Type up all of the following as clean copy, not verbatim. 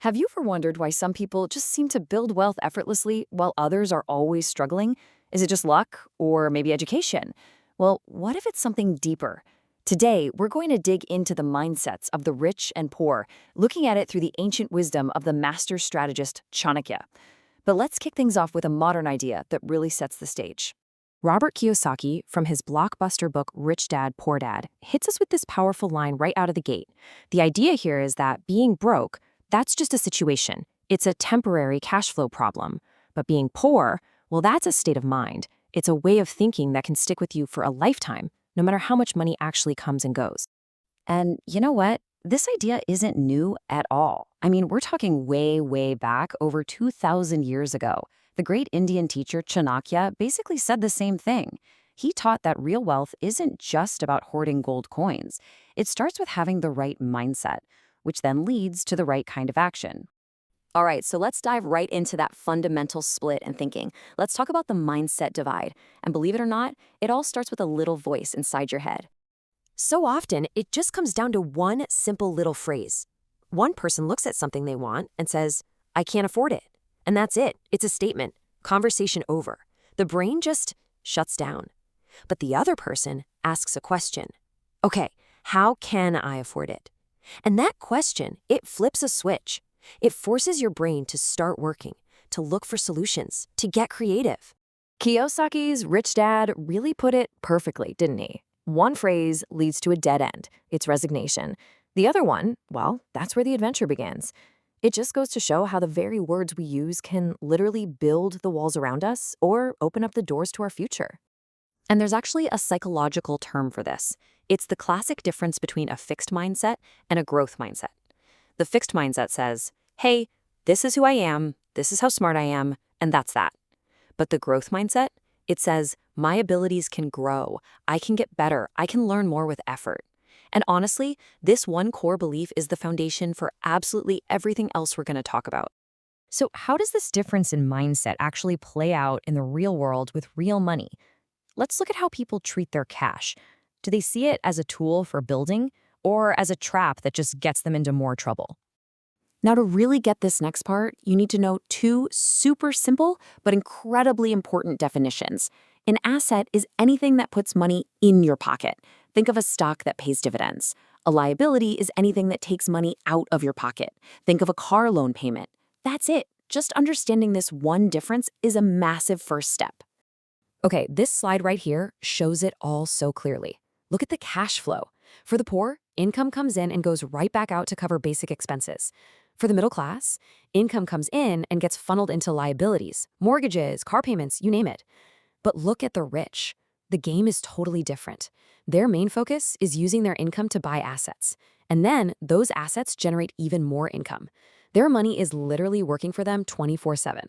Have you ever wondered why some people just seem to build wealth effortlessly while others are always struggling? Is it just luck or maybe education? Well, what if it's something deeper? Today, we're going to dig into the mindsets of the rich and poor, looking at it through the ancient wisdom of the master strategist Chanakya. But let's kick things off with a modern idea that really sets the stage. Robert Kiyosaki, from his blockbuster book Rich Dad, Poor Dad, hits us with this powerful line right out of the gate. The idea here is that being broke, that's just a situation. It's a temporary cash flow problem. But being poor, well, that's a state of mind. It's a way of thinking that can stick with you for a lifetime, no matter how much money actually comes and goes. And you know what? This idea isn't new at all. I mean, we're talking way, way back, over 2,000 years ago. The great Indian teacher Chanakya basically said the same thing. He taught that real wealth isn't just about hoarding gold coins. It starts with having the right mindset, which then leads to the right kind of action. All right, so let's dive right into that fundamental split in thinking. Let's talk about the mindset divide. And believe it or not, it all starts with a little voice inside your head. So often, it just comes down to one simple little phrase. One person looks at something they want and says, "I can't afford it." And that's it. It's a statement. Conversation over. The brain just shuts down. But the other person asks a question. Okay, how can I afford it? And that question, it flips a switch. It forces your brain to start working, to look for solutions, to get creative. Kiyosaki's Rich Dad really put it perfectly, didn't he? One phrase leads to a dead end. It's resignation. The other one, well, that's where the adventure begins. It just goes to show how the very words we use can literally build the walls around us or open up the doors to our future. And there's actually a psychological term for this. It's the classic difference between a fixed mindset and a growth mindset. The fixed mindset says, hey, this is who I am, this is how smart I am, and that's that. But the growth mindset, it says, my abilities can grow, I can get better, I can learn more with effort. And honestly, this one core belief is the foundation for absolutely everything else we're going to talk about. So how does this difference in mindset actually play out in the real world with real money? Let's look at how people treat their cash. Do they see it as a tool for building or as a trap that just gets them into more trouble? Now, to really get this next part, you need to know two super simple but incredibly important definitions. An asset is anything that puts money in your pocket. Think of a stock that pays dividends. A liability is anything that takes money out of your pocket. Think of a car loan payment. That's it. Just understanding this one difference is a massive first step. Okay, this slide right here shows it all so clearly. Look at the cash flow. For the poor, income comes in and goes right back out to cover basic expenses. For the middle class, income comes in and gets funneled into liabilities, mortgages, car payments, you name it. But look at the rich. The game is totally different. Their main focus is using their income to buy assets. And then those assets generate even more income. Their money is literally working for them 24/7.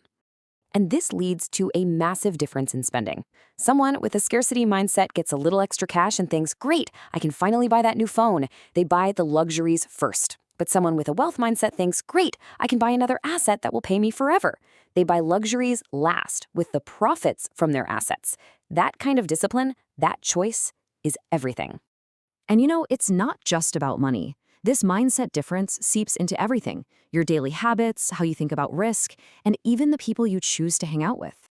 And this leads to a massive difference in spending. Someone with a scarcity mindset gets a little extra cash and thinks, great, I can finally buy that new phone. They buy the luxuries first. But someone with a wealth mindset thinks, great, I can buy another asset that will pay me forever. They buy luxuries last, with the profits from their assets. That kind of discipline, that choice, is everything. And you know, it's not just about money. This mindset difference seeps into everything. Your daily habits, how you think about risk, and even the people you choose to hang out with.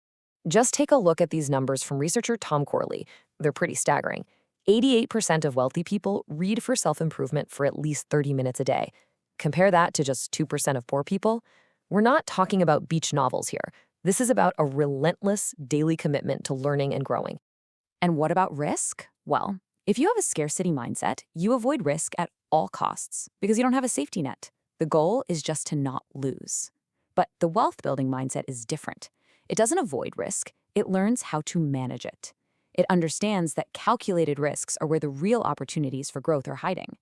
Just take a look at these numbers from researcher Tom Corley. They're pretty staggering. 88% of wealthy people read for self-improvement for at least 30 minutes a day. Compare that to just 2% of poor people. We're not talking about beach novels here. This is about a relentless daily commitment to learning and growing. And what about risk? Well, if you have a scarcity mindset, you avoid risk at all costs because you don't have a safety net. The goal is just to not lose. But the wealth-building mindset is different. It doesn't avoid risk. It learns how to manage it. It understands that calculated risks are where the real opportunities for growth are hiding.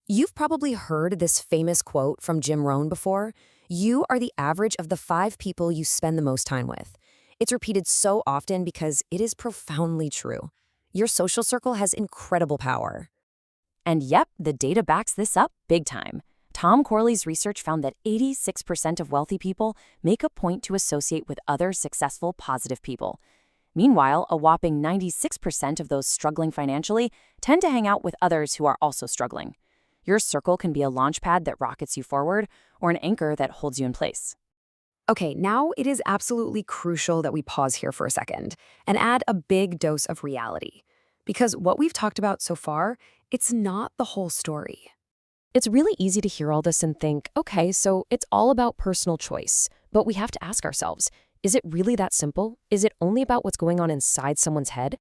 You've probably heard this famous quote from Jim Rohn before. You are the average of the 5 people you spend the most time with. It's repeated so often because it is profoundly true. Your social circle has incredible power. And yep, the data backs this up big time. Tom Corley's research found that 86% of wealthy people make a point to associate with other successful, positive people. Meanwhile, a whopping 96% of those struggling financially tend to hang out with others who are also struggling. Your circle can be a launch pad that rockets you forward or an anchor that holds you in place. Okay, now it is absolutely crucial that we pause here for a second and add a big dose of reality. Because what we've talked about so far, it's not the whole story. It's really easy to hear all this and think, okay, so it's all about personal choice. But we have to ask ourselves, is it really that simple? Is it only about what's going on inside someone's head?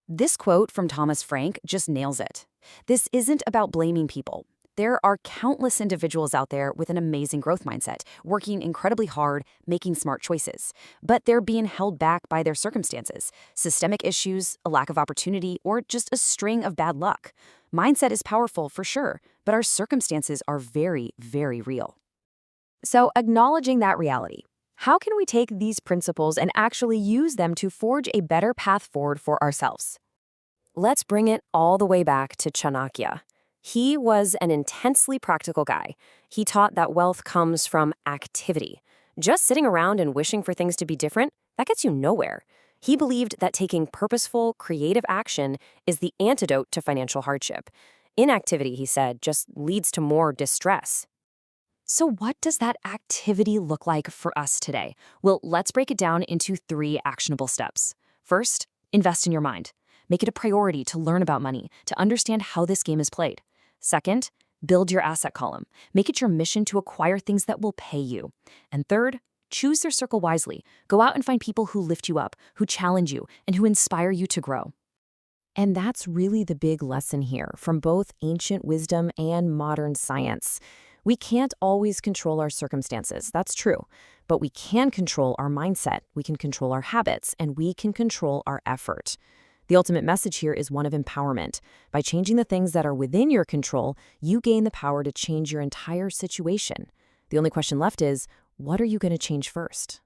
This quote from Thomas Frank just nails it. This isn't about blaming people. There are countless individuals out there with an amazing growth mindset, working incredibly hard, making smart choices. But they're being held back by their circumstances, systemic issues, a lack of opportunity, or just a string of bad luck. Mindset is powerful for sure, but our circumstances are very, very real. So, acknowledging that reality, how can we take these principles and actually use them to forge a better path forward for ourselves? Let's bring it all the way back to Chanakya. He was an intensely practical guy. He taught that wealth comes from activity. Just sitting around and wishing for things to be different, that gets you nowhere. He believed that taking purposeful, creative action is the antidote to financial hardship. Inactivity, he said, just leads to more distress. So what does that activity look like for us today? Well, let's break it down into 3 actionable steps. First, invest in your mind. Make it a priority to learn about money, to understand how this game is played. Second, build your asset column. Make it your mission to acquire things that will pay you. And third, choose your circle wisely. Go out and find people who lift you up, who challenge you, and who inspire you to grow. And that's really the big lesson here from both ancient wisdom and modern science. We can't always control our circumstances, that's true. But we can control our mindset, we can control our habits, and we can control our effort. The ultimate message here is one of empowerment. By changing the things that are within your control, you gain the power to change your entire situation. The only question left is, what are you going to change first?